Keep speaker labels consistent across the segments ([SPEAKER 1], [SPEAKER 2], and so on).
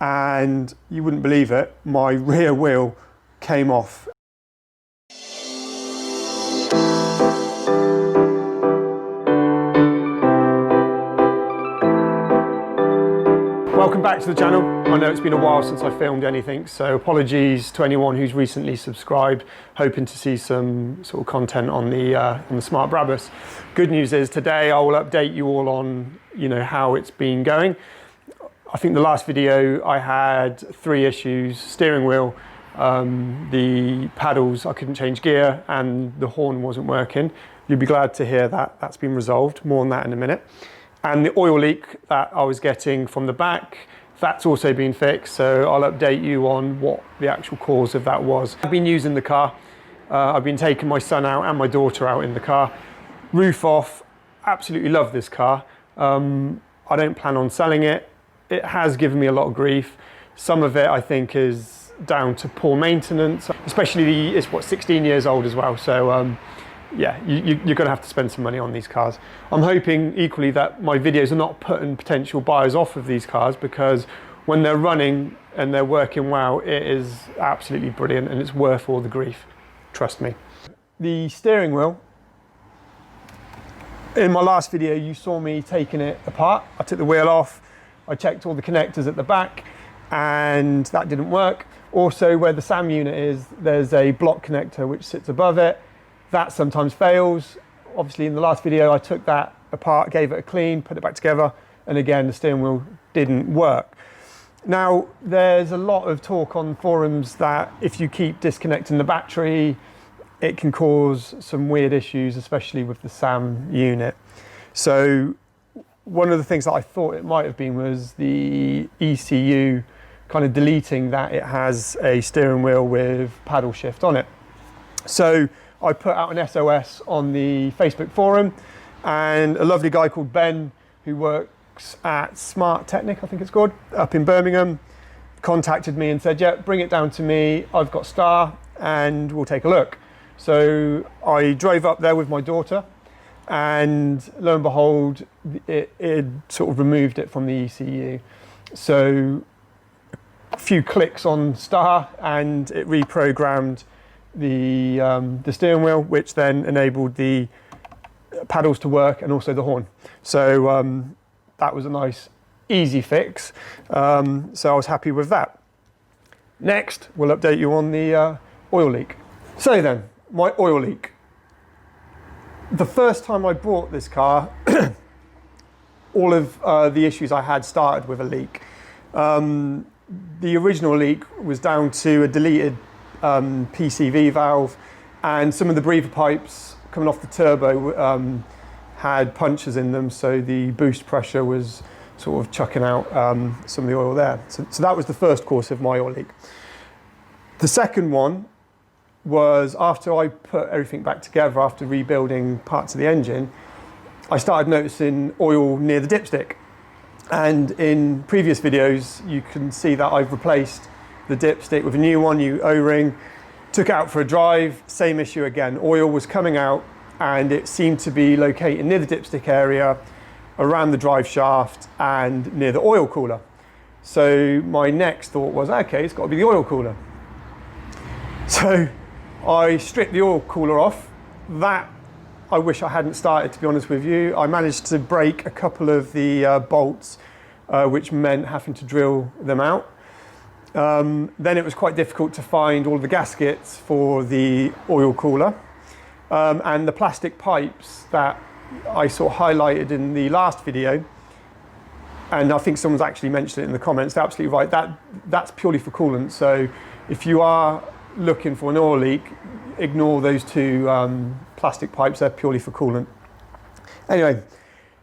[SPEAKER 1] and you wouldn't believe it, my rear wheel came off. Welcome back to the channel. I know it's been a while since I filmed anything, so apologies to anyone who's recently subscribed, hoping to see some sort of content on the Smart Brabus. Good news is today I will update you all on how it's been going. I think the last video I had 3 issues: steering wheel, the paddles I couldn't change gear, and the horn wasn't working. You'll be glad to hear that that's been resolved. More on that in a minute. And the oil leak that I was getting from the back, that's also been fixed, so I'll update you on what the actual cause of that was. I've been using the car. I've been taking my son out and my daughter out in the car. Roof off, absolutely love this car. I don't plan on selling it. It has given me a lot of grief. Some of it I think is down to poor maintenance, especially it's 16 years old as well, so yeah, you're going to have to spend some money on these cars. I'm hoping equally that my videos are not putting potential buyers off of these cars, because when they're running and they're working well, it is absolutely brilliant and it's worth all the grief. Trust me. The steering wheel, in my last video you saw me taking it apart. I took the wheel off, I checked all the connectors at the back, and that didn't work. Also, where the SAM unit is, there's a block connector which sits above it. That sometimes fails. Obviously in the last video I took that apart, gave it a clean, put it back together, and again the steering wheel didn't work. Now there's a lot of talk on forums that if you keep disconnecting the battery it can cause some weird issues, especially with the SAM unit. So one of the things that I thought it might have been was the ECU kind of deleting that it has a steering wheel with paddle shift on it. So I put out an SOS on the Facebook forum, and a lovely guy called Ben, who works at Smart Technic, I think it's called, up in Birmingham, contacted me and said, yeah, bring it down to me, I've got Star, and we'll take a look. So I drove up there with my daughter, and lo and behold, it sort of removed it from the ECU. So a few clicks on Star and it reprogrammed the steering wheel, which then enabled the paddles to work and also the horn. So that was a nice easy fix, so I was happy with that. Next we'll update you on the oil leak. So then, my oil leak. The first time I bought this car all of the issues I had started with a leak. The original leak was down to a deleted PCV valve, and some of the breather pipes coming off the turbo had punctures in them, so the boost pressure was sort of chucking out some of the oil there. So that was the first cause of my oil leak. The second one was after I put everything back together, after rebuilding parts of the engine, I started noticing oil near the dipstick. And in previous videos you can see that I've replaced the dipstick with a new one, new O-ring, took it out for a drive, same issue again. Oil was coming out and it seemed to be located near the dipstick area, around the drive shaft and near the oil cooler. So my next thought was, okay, it's got to be the oil cooler. So I stripped the oil cooler off. That I wish I hadn't started, to be honest with you. I managed to break a couple of the bolts, which meant having to drill them out. Then it was quite difficult to find all the gaskets for the oil cooler, and the plastic pipes that I sort of highlighted in the last video, and I think someone's actually mentioned it in the comments. They're absolutely right. That's purely for coolant. So if you are looking for an oil leak, ignore those 2 plastic pipes. They're purely for coolant. Anyway,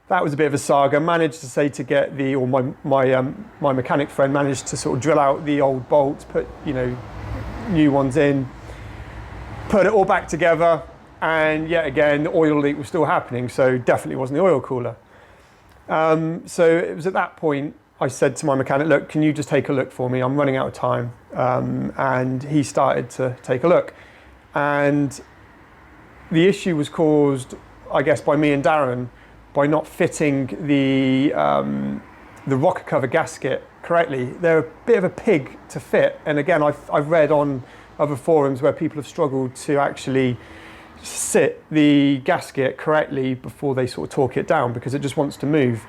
[SPEAKER 1] that was a bit of a saga. Managed to say to get my mechanic friend managed to sort of drill out the old bolts, put new ones in, put it all back together, and yet again the oil leak was still happening. So definitely wasn't the oil cooler. So it was at that point I said to my mechanic, look, can you just take a look for me? I'm running out of time. And he started to take a look. And the issue was caused, I guess, by me and Darren, by not fitting the the rocker cover gasket correctly. They're a bit of a pig to fit, and again, I've read on other forums where people have struggled to actually sit the gasket correctly before they sort of torque it down because it just wants to move.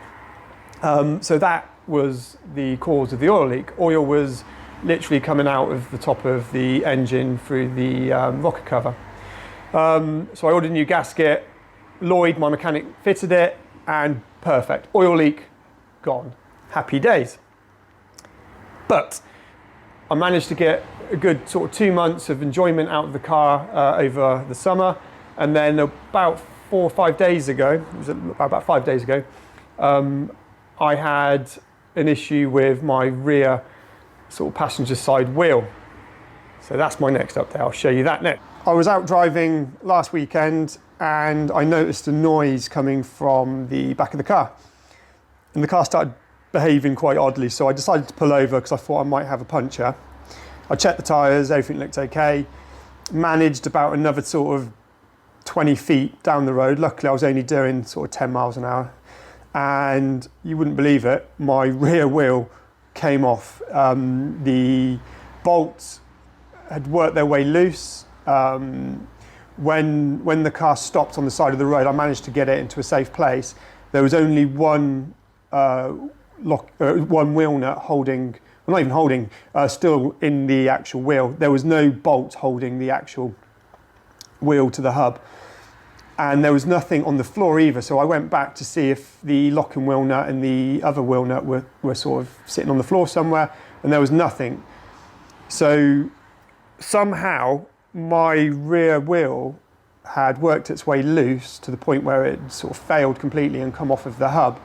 [SPEAKER 1] So that was the cause of the oil leak. Oil was literally coming out of the top of the engine through the rocker cover. So I ordered a new gasket. Lloyd, my mechanic, fitted it, and perfect. Oil leak gone. Happy days. But I managed to get a good sort of 2 months of enjoyment out of the car over the summer, and then about 4 or 5 days ago, it was about 5 days ago, I had an issue with my rear sort of passenger side wheel. So that's my next update. I'll show you that next. I was out driving last weekend and I noticed a noise coming from the back of the car. And the car started behaving quite oddly, so I decided to pull over because I thought I might have a puncture. I checked the tyres, everything looked okay. Managed about another sort of 20 feet down the road. Luckily I was only doing sort of 10 miles an hour. And you wouldn't believe it, my rear wheel came off. The bolts had worked their way loose. When the car stopped on the side of the road, I managed to get it into a safe place. There was only one wheel nut holding, well, not even holding, still in the actual wheel. There was no bolt holding the actual wheel to the hub. And there was nothing on the floor either, so I went back to see if the locking wheel nut and the other wheel nut were sort of sitting on the floor somewhere, and there was nothing. So somehow my rear wheel had worked its way loose to the point where it sort of failed completely and come off of the hub.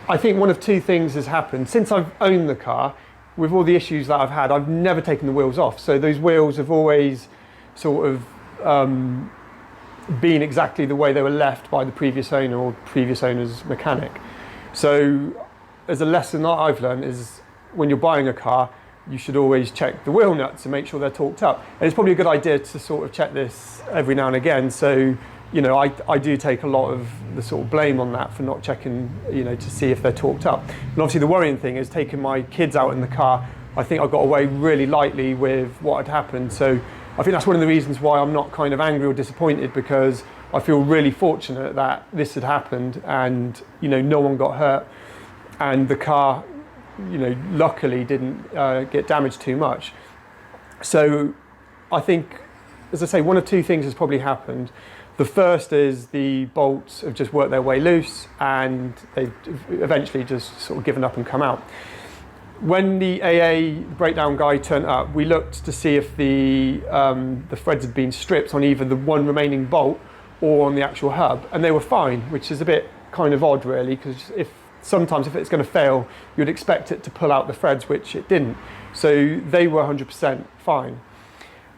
[SPEAKER 1] I think one of two things has happened. Since I've owned the car, with all the issues that I've had, I've never taken the wheels off. So those wheels have always sort of been exactly the way they were left by the previous owner or previous owner's mechanic. So as a lesson that I've learned is when you're buying a car, you should always check the wheel nuts and make sure they're torqued up. And it's probably a good idea to sort of check this every now and again. So, you know, I do take a lot of the sort of blame on that for not checking, you know, to see if they're torqued up. And obviously the worrying thing is taking my kids out in the car. I think I got away really lightly with what had happened. So I think that's one of the reasons why I'm not kind of angry or disappointed, because I feel really fortunate that this had happened and, you know, no one got hurt and the car, you know, luckily didn't get damaged too much. So I think, as I say, one of two things has probably happened. The first is the bolts have just worked their way loose and they've eventually just sort of given up and come out. When the AA breakdown guy turned up, we looked to see if the threads had been stripped on either the one remaining bolt or on the actual hub, and they were fine, which is a bit kind of odd really, because sometimes if it's going to fail, you'd expect it to pull out the threads, which it didn't. So they were 100% fine.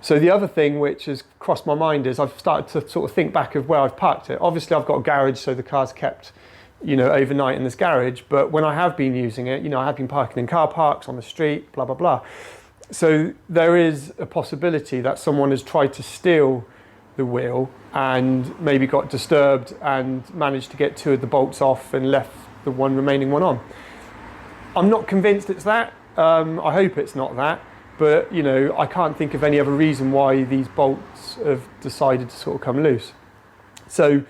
[SPEAKER 1] So the other thing which has crossed my mind is I've started to sort of think back of where I've parked it. Obviously I've got a garage, so the car's kept, you know, overnight in this garage, but when I have been using it, you know, I have been parking in car parks, on the street, blah, blah, blah. So there is a possibility that someone has tried to steal the wheel and maybe got disturbed and managed to get two of the bolts off and left the one remaining one on. I'm not convinced it's that. I hope it's not that, but, you know, I can't think of any other reason why these bolts have decided to sort of come loose. So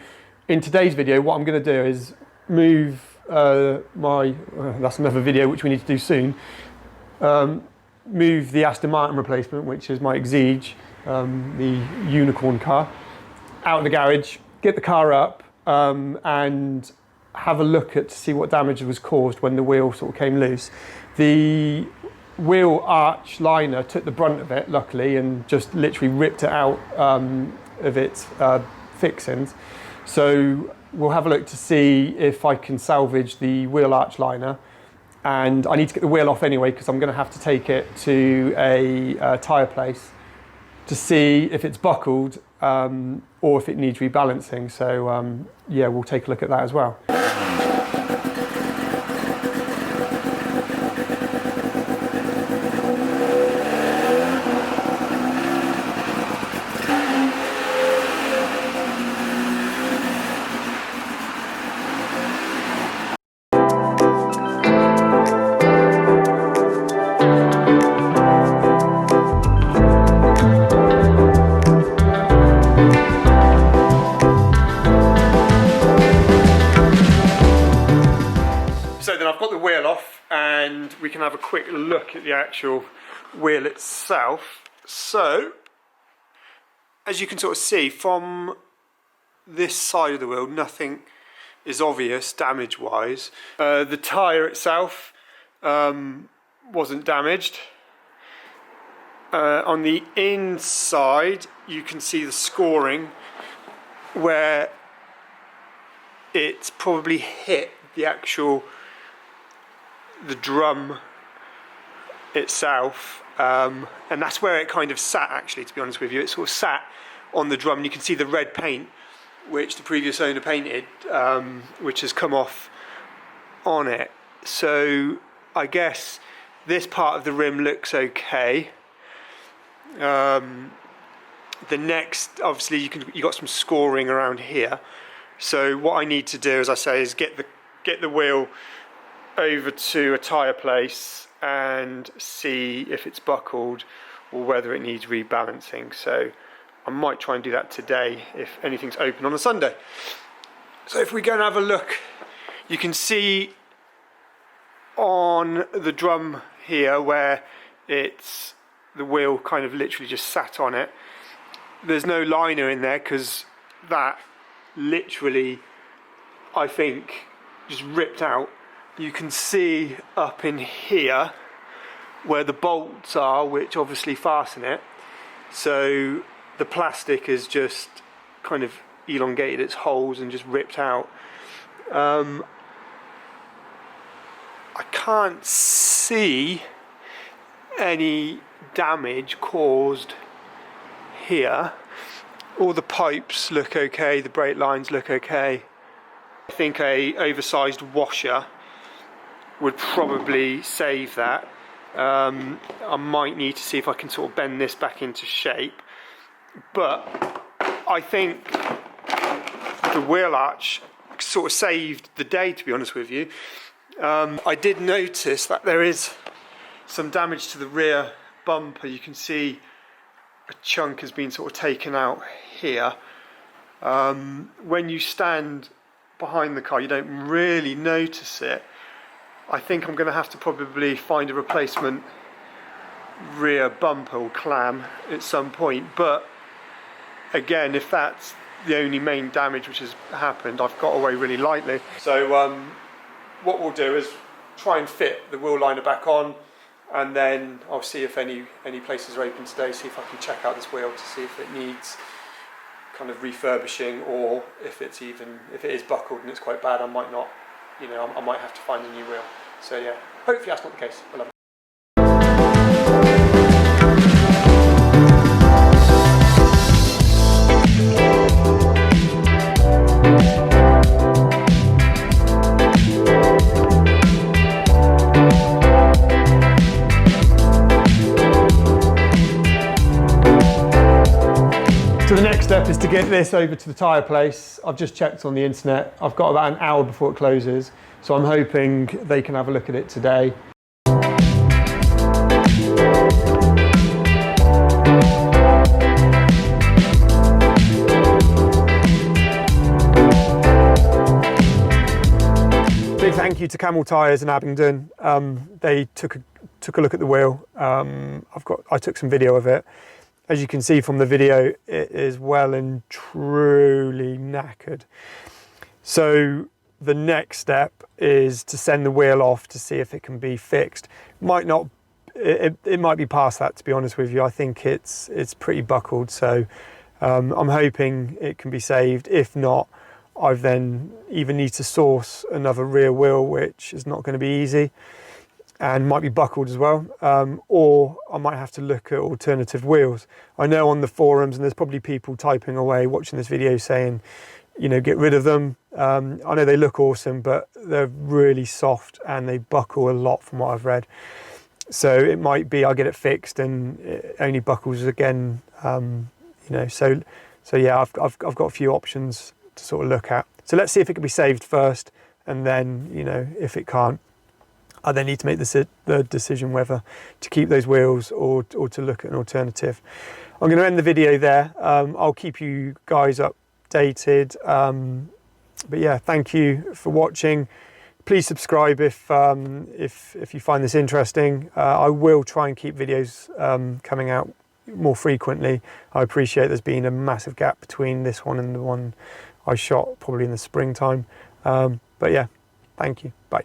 [SPEAKER 1] in today's video, what I'm going to do is move that's another video which we need to do soon, move the Aston Martin replacement, which is my Exige, the unicorn car, out of the garage, get the car up and have a look to see what damage was caused when the wheel sort of came loose. The wheel arch liner took the brunt of it, luckily, and just literally ripped it out of its fixings. So we'll have a look to see if I can salvage the wheel arch liner, and I need to get the wheel off anyway because I'm going to have to take it to a tyre place to see if it's buckled or if it needs rebalancing. So yeah, we'll take a look at that as well. wheel off and we can have a quick look at the actual wheel itself. So, as you can sort of see from this side of the wheel, nothing is obvious damage wise. The tyre itself wasn't damaged. On the inside you can see the scoring where it's probably hit the drum itself, and that's where it kind of sat, actually, to be honest with you. It sort of sat on the drum, and you can see the red paint which the previous owner painted, which has come off on it. So I guess this part of the rim looks okay. The next, obviously, you got some scoring around here. So what I need to do, as I say, is get the wheel over to a tyre place and see if it's buckled or whether it needs rebalancing. So I might try and do that today if anything's open on a Sunday. So if we go and have a look, you can see on the drum here where it's the wheel kind of literally just sat on it. There's no liner in there because that literally, I think, just ripped out. You can see up in here where the bolts are, which obviously fasten it. So the plastic has just kind of elongated its holes and just ripped out. I can't see any damage caused here. All the pipes look okay, the brake lines look okay. I think a oversized washer would probably save that. I might need to see if I can sort of bend this back into shape, but I think the wheel arch sort of saved the day, to be honest with you. I did notice that there is some damage to the rear bumper. You can see a chunk has been sort of taken out here. When you stand behind the car, you don't really notice it. I think I'm going to have to probably find a replacement rear bumper or clam at some point, but again, if that's the only main damage which has happened, I've got away really lightly. So what we'll do is try and fit the wheel liner back on, and then I'll see if any places are open today, see if I can check out this wheel to see if it needs kind of refurbishing, or if it is buckled and it's quite bad, I might not, I might have to find a new wheel. So yeah, hopefully that's not the case. I love it. So the next step is to get this over to the tyre place. I've just checked on the internet. I've got about an hour before it closes, so I'm hoping they can have a look at it today. Big thank you to Camel Tyres in Abingdon. They took a look at the wheel. I took some video of it. As you can see from the video, it is well and truly knackered. So the next step is to send the wheel off to see if it can be fixed. It might be past that, to be honest with you. I think it's pretty buckled, so I'm hoping it can be saved. If not, I've then either need to source another rear wheel, which is not going to be easy and might be buckled as well, or I might have to look at alternative wheels. I know on the forums, and there's probably people typing away watching this video saying, get rid of them. I know they look awesome, but they're really soft and they buckle a lot from what I've read. So it might be I get it fixed and it only buckles again. So yeah, I've got a few options to sort of look at. So let's see if it can be saved first, and then if it can't, I then need to make the decision whether to keep those wheels or to look at an alternative. I'm going to end the video there. I'll keep you guys updated. But yeah, thank you for watching. please subscribe if you find this interesting. I will try and keep videos coming out more frequently. I appreciate there's been a massive gap between this one and the one I shot probably in the springtime. But yeah, thank you. Bye.